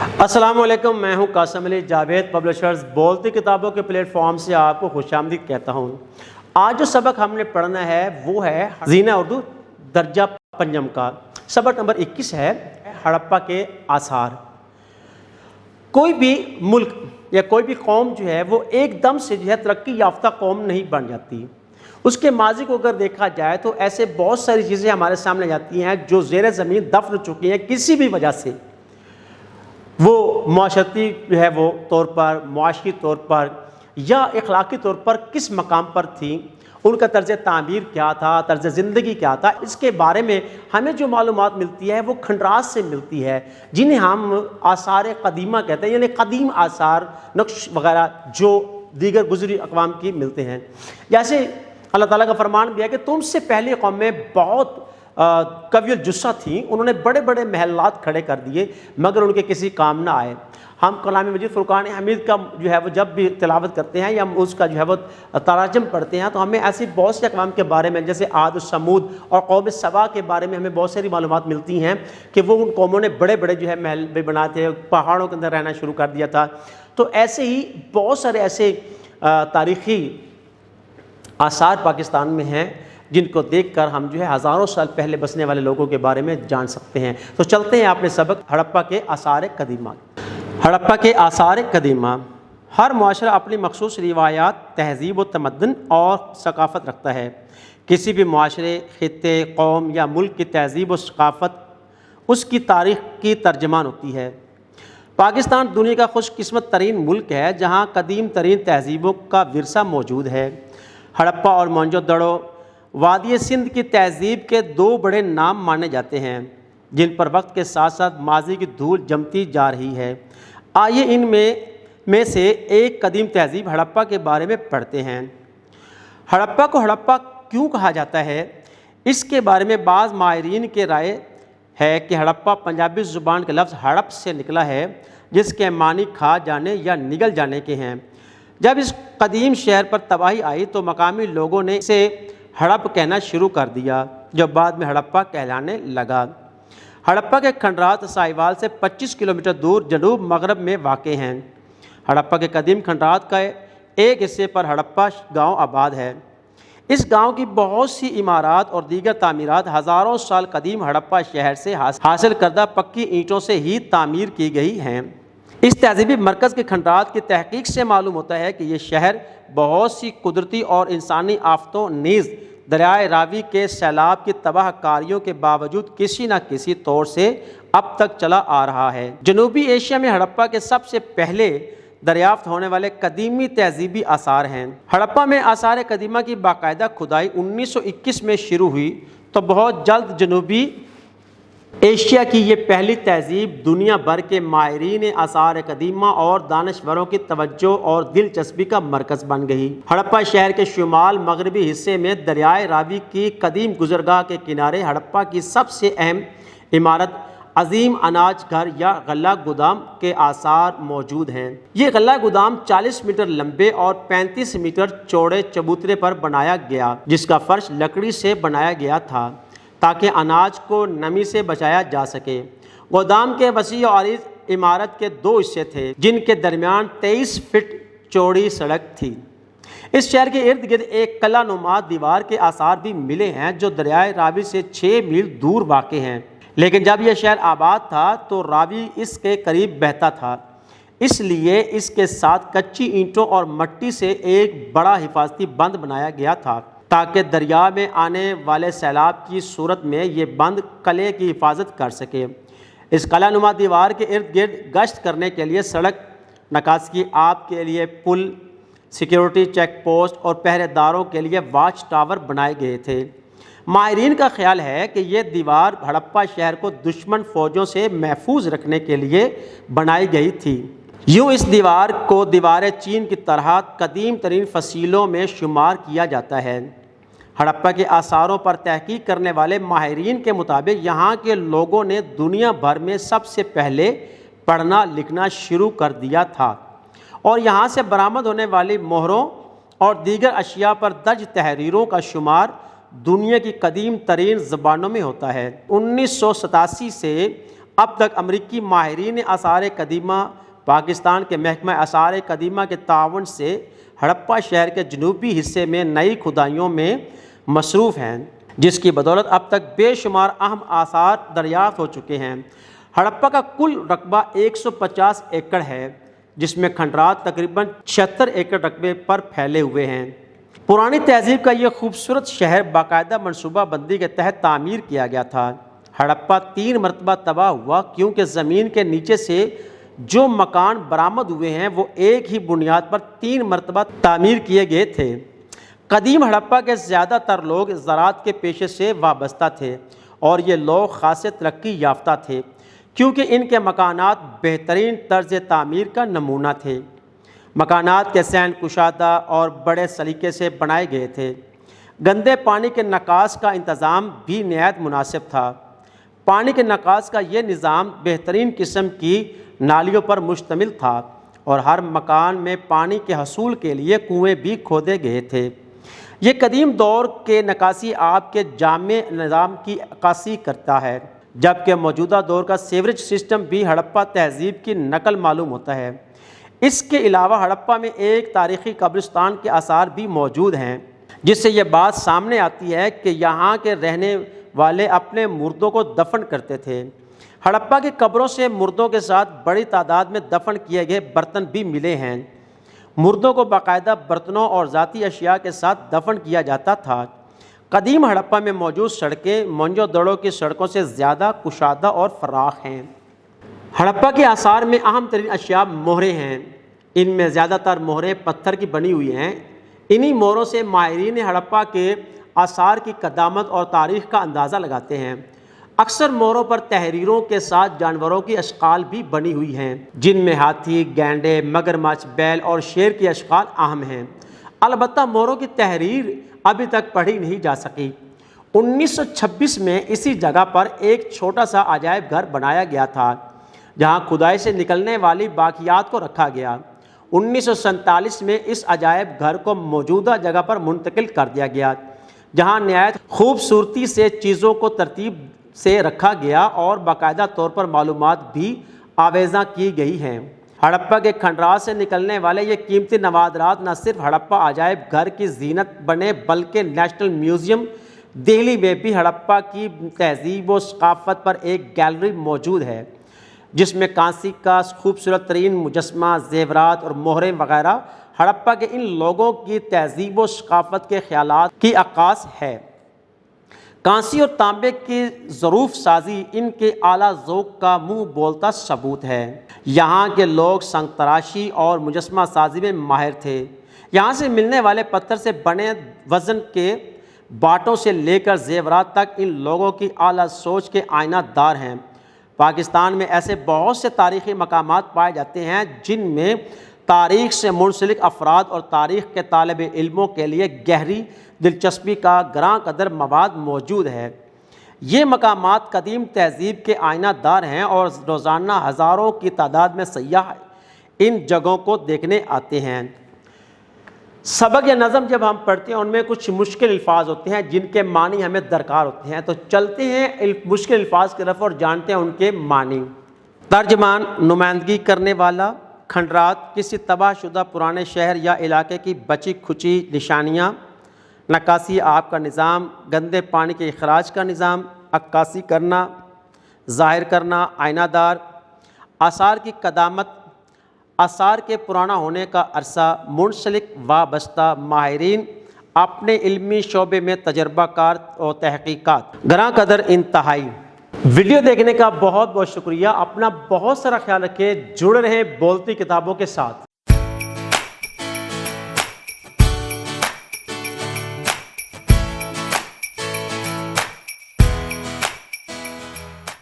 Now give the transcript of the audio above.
السلام علیکم، میں ہوں قاسم علی جاوید، پبلشرز بولتی کتابوں کے پلیٹ فارم سے آپ کو خوش آمدید کہتا ہوں۔ آج جو سبق ہم نے پڑھنا ہے وہ ہے زینہ اردو درجہ پنجم کا سبق نمبر 21 ہے ہڑپا کے آثار۔ کوئی بھی ملک یا کوئی بھی قوم جو ہے وہ ایک دم سے جو ہے ترقی یافتہ قوم نہیں بن جاتی۔ اس کے ماضی کو اگر دیکھا جائے تو ایسے بہت ساری چیزیں ہمارے سامنے جاتی ہیں جو زیر زمین دفن ہو چکی ہیں کسی بھی وجہ سے، وہ معاشرتی جو ہے وہ طور پر، معاشی طور پر یا اخلاقی طور پر کس مقام پر تھیں، ان کا طرز تعمیر کیا تھا، طرز زندگی کیا تھا، اس کے بارے میں ہمیں جو معلومات ملتی ہے وہ کھنڈرات سے ملتی ہے، جنہیں ہم آثار قدیمہ کہتے ہیں، یعنی قدیم آثار، نقش وغیرہ جو دیگر گزری اقوام کی ملتے ہیں۔ جیسے اللہ تعالیٰ کا فرمان بھی ہے کہ تم سے پہلی قومیں بہت قوی الجثہ تھیں، انہوں نے بڑے بڑے محلات کھڑے کر دیے مگر ان کے کسی کام نہ آئے۔ ہم کلام مجید فرقان حمید کا جو ہے وہ جب بھی تلاوت کرتے ہیں یا اس کا جو ہے وہ تراجم پڑھتے ہیں تو ہمیں ایسی بہت سے اقوام کے بارے میں، جیسے عاد و سمود اور قوم سبا کے بارے میں ہمیں بہت ساری معلومات ملتی ہیں کہ وہ ان قوموں نے بڑے بڑے جو ہے محل بھی بنائے تھے، پہاڑوں کے اندر رہنا شروع کر دیا تھا۔ تو ایسے ہی بہت سارے ایسے تاریخی آثار پاکستان میں ہیں جن کو دیکھ کر ہم جو ہے ہزاروں سال پہلے بسنے والے لوگوں کے بارے میں جان سکتے ہیں۔ تو چلتے ہیں اپنے سبق ہڑپا کے آثار قدیمہ۔ ہڑپا کے آثار قدیمہ۔ ہر معاشرہ اپنی مخصوص روایات، تہذیب و تمدن اور ثقافت رکھتا ہے۔ کسی بھی معاشرے، خطے، قوم یا ملک کی تہذیب و ثقافت اس کی تاریخ کی ترجمان ہوتی ہے۔ پاکستان دنیا کا خوش قسمت ترین ملک ہے جہاں قدیم ترین تہذیبوں کا ورثہ موجود ہے۔ ہڑپا اور موہنجو دڑو وادی سندھ کی تہذیب کے دو بڑے نام مانے جاتے ہیں جن پر وقت کے ساتھ ساتھ ماضی کی دھول جمتی جا رہی ہے۔ آئیے ان میں سے ایک قدیم تہذیب ہڑپا کے بارے میں پڑھتے ہیں۔ ہڑپا کو ہڑپا کیوں کہا جاتا ہے؟ اس کے بارے میں بعض ماہرین کی رائے ہے کہ ہڑپا پنجابی زبان کے لفظ ہڑپ سے نکلا ہے جس کے معنی کھا جانے یا نگل جانے کے ہیں۔ جب اس قدیم شہر پر تباہی آئی تو مقامی لوگوں نے اسے ہڑپ کہنا شروع کر دیا جو بعد میں ہڑپا کہلانے لگا۔ ہڑپا کے کھنڈرات ساہیوال سے 25 کلومیٹر دور جنوب مغرب میں واقع ہیں۔ ہڑپا کے قدیم کھنڈرات کا ایک حصے پر ہڑپا گاؤں آباد ہے۔ اس گاؤں کی بہت سی عمارات اور دیگر تعمیرات ہزاروں سال قدیم ہڑپا شہر سے حاصل کردہ پکی اینٹوں سے ہی تعمیر کی گئی ہیں۔ اس تہذیبی مرکز کے کھنڈرات کی تحقیق سے معلوم ہوتا ہے کہ یہ شہر بہت سی قدرتی اور انسانی آفتوں نیز دریائے راوی کے سیلاب کی تباہ کاریوں کے باوجود کسی نہ کسی طور سے اب تک چلا آ رہا ہے۔ جنوبی ایشیا میں ہڑپا کے سب سے پہلے دریافت ہونے والے قدیمی تہذیبی آثار ہیں۔ ہڑپا میں آثار قدیمہ کی باقاعدہ کھدائی 1921 میں شروع ہوئی تو بہت جلد جنوبی ایشیا کی یہ پہلی تہذیب دنیا بھر کے ماہرین آثار قدیمہ اور دانشوروں کی توجہ اور دلچسپی کا مرکز بن گئی۔ ہڑپا شہر کے شمال مغربی حصے میں دریائے راوی کی قدیم گزرگاہ کے کنارے ہڑپا کی سب سے اہم عمارت عظیم اناج گھر یا غلہ گودام کے آثار موجود ہیں۔ یہ غلہ گودام 40 میٹر لمبے اور 35 میٹر چوڑے چبوترے پر بنایا گیا جس کا فرش لکڑی سے بنایا گیا تھا تاکہ اناج کو نمی سے بچایا جا سکے۔ گودام کے وسیع و عریض عمارت کے دو حصے تھے جن کے درمیان 23 فٹ چوڑی سڑک تھی۔ اس شہر کے ارد گرد ایک قلعہ نما دیوار کے آثار بھی ملے ہیں جو دریائے راوی سے 6 میل دور واقع ہیں، لیکن جب یہ شہر آباد تھا تو راوی اس کے قریب بہتا تھا، اس لیے اس کے ساتھ کچی اینٹوں اور مٹی سے ایک بڑا حفاظتی بند بنایا گیا تھا تاکہ دریا میں آنے والے سیلاب کی صورت میں یہ بند قلعے کی حفاظت کر سکے۔ اس قلعہ نما دیوار کے ارد گرد گشت کرنے کے لیے سڑک، نکاسکی آب کے لیے پل، سیکیورٹی چیک پوسٹ اور پہرے داروں کے لیے واچ ٹاور بنائے گئے تھے۔ ماہرین کا خیال ہے کہ یہ دیوار ہڑپا شہر کو دشمن فوجوں سے محفوظ رکھنے کے لیے بنائی گئی تھی۔ یوں اس دیوار کو دیوار چین کی طرح قدیم ترین فصیلوں میں شمار کیا جاتا ہے۔ ہڑپا کے آثاروں پر تحقیق کرنے والے ماہرین کے مطابق یہاں کے لوگوں نے دنیا بھر میں سب سے پہلے پڑھنا لکھنا شروع کر دیا تھا اور یہاں سے برآمد ہونے والی مہروں اور دیگر اشیاء پر درج تحریروں کا شمار دنیا کی قدیم ترین زبانوں میں ہوتا ہے۔ 1987 سے اب تک امریکی ماہرین آثار قدیمہ پاکستان کے محکمہ آثار قدیمہ کے تعاون سے ہڑپا شہر کے جنوبی حصے میں نئی کھدائیوں میں مصروف ہیں، جس کی بدولت اب تک بے شمار اہم آثار دریافت ہو چکے ہیں۔ ہڑپا کا کل رقبہ 150 ایکڑ ہے، جس میں کھنڈرات تقریباً 76 ایکڑ رقبے پر پھیلے ہوئے ہیں۔ پرانی تہذیب کا یہ خوبصورت شہر باقاعدہ منصوبہ بندی کے تحت تعمیر کیا گیا تھا۔ ہڑپا 3 مرتبہ تباہ ہوا کیونکہ زمین کے نیچے سے جو مکان برآمد ہوئے ہیں وہ ایک ہی بنیاد پر 3 مرتبہ تعمیر کیے گئے تھے۔ قدیم ہڑپا کے زیادہ تر لوگ زراعت کے پیشے سے وابستہ تھے اور یہ لوگ خاصے ترقی یافتہ تھے کیونکہ ان کے مکانات بہترین طرز تعمیر کا نمونہ تھے۔ مکانات کے صحن کشادہ اور بڑے سلیقے سے بنائے گئے تھے۔ گندے پانی کے نکاس کا انتظام بھی نہایت مناسب تھا۔ پانی کے نکاس کا یہ نظام بہترین قسم کی نالیوں پر مشتمل تھا اور ہر مکان میں پانی کے حصول کے لیے کنویں بھی کھودے گئے تھے۔ یہ قدیم دور کے نکاسی آب کے جامع نظام کی عکاسی کرتا ہے، جبکہ موجودہ دور کا سیوریج سسٹم بھی ہڑپا تہذیب کی نقل معلوم ہوتا ہے۔ اس کے علاوہ ہڑپا میں ایک تاریخی قبرستان کے آثار بھی موجود ہیں، جس سے یہ بات سامنے آتی ہے کہ یہاں کے رہنے والے اپنے مردوں کو دفن کرتے تھے۔ ہڑپا کی قبروں سے مردوں کے ساتھ بڑی تعداد میں دفن کیے گئے برتن بھی ملے ہیں۔ مردوں کو باقاعدہ برتنوں اور ذاتی اشیاء کے ساتھ دفن کیا جاتا تھا۔ قدیم ہڑپا میں موجود سڑکیں موئنجو دڑو کی سڑکوں سے زیادہ کشادہ اور فراخ ہیں۔ ہڑپا کے آثار میں اہم ترین اشیاء مہریں ہیں۔ ان میں زیادہ تر مہریں پتھر کی بنی ہوئی ہیں۔ انہی مہروں سے ماہرین ہڑپا کے آثار کی قدامت اور تاریخ کا اندازہ لگاتے ہیں۔ اکثر مہروں پر تحریروں کے ساتھ جانوروں کی اشکال بھی بنی ہوئی ہیں، جن میں ہاتھی، گینڈے، مگرمچھ، بیل اور شیر کی اشکال اہم ہیں۔ البتہ مہروں کی تحریر ابھی تک پڑھی نہیں جا سکی۔ 1926 میں اسی جگہ پر ایک چھوٹا سا عجائب گھر بنایا گیا تھا، جہاں کھدائی سے نکلنے والی باقیات کو رکھا گیا۔ 1947 میں اس عجائب گھر کو موجودہ جگہ پر منتقل کر دیا گیا، جہاں نہایت خوبصورتی سے چیزوں کو ترتیب سے رکھا گیا اور باقاعدہ طور پر معلومات بھی آویزاں کی گئی ہیں۔ ہڑپا کے کھنڈرات سے نکلنے والے یہ قیمتی نوادرات نہ صرف ہڑپا عجائب گھر کی زینت بنے بلکہ نیشنل میوزیم دہلی میں بھی ہڑپا کی تہذیب و ثقافت پر ایک گیلری موجود ہے، جس میں کانسی کا خوبصورت ترین مجسمہ، زیورات اور مہریں وغیرہ ہڑپا کے ان لوگوں کی تہذیب و ثقافت کے خیالات کی عکاس ہے۔ کانسی اور تانبے کی ظروف سازی ان کے اعلیٰ ذوق کا منہ بولتا ثبوت ہے۔ یہاں کے لوگ سنگ تراشی اور مجسمہ سازی میں ماہر تھے۔ یہاں سے ملنے والے پتھر سے بنے وزن کے باٹوں سے لے کر زیورات تک ان لوگوں کی اعلیٰ سوچ کے آئینہ دار ہیں۔ پاکستان میں ایسے بہت سے تاریخی مقامات پائے جاتے ہیں جن میں تاریخ سے منسلک افراد اور تاریخ کے طالب علموں کے لیے گہری دلچسپی کا گراں قدر مواد موجود ہے۔ یہ مقامات قدیم تہذیب کے آئینہ دار ہیں اور روزانہ ہزاروں کی تعداد میں سیاح ان جگہوں کو دیکھنے آتے ہیں۔ سبق یا نظم جب ہم پڑھتے ہیں ان میں کچھ مشکل الفاظ ہوتے ہیں جن کے معنی ہمیں درکار ہوتے ہیں، تو چلتے ہیں مشکل الفاظ کی طرف اور جانتے ہیں ان کے معنی۔ ترجمان، نمائندگی کرنے والا۔ کھنڈرات کسی تباہ شدہ پرانے شہر یا علاقے کی بچی کھچی نشانیاں۔ نکاسی آب کا نظام، گندے پانی کے اخراج کا نظام، عکاسی کرنا، ظاہر کرنا، آئینہ دار۔ آثار کی قدامت، آثار کے پرانا ہونے کا عرصہ، منسلک وابستہ ماہرین، اپنے علمی شعبے میں تجربہ کار اور تحقیقات۔ گراں قدر انتہائی ویڈیو دیکھنے کا بہت بہت شکریہ۔ اپنا بہت سارا خیال رکھیں، جڑے رہیں بولتی کتابوں کے ساتھ۔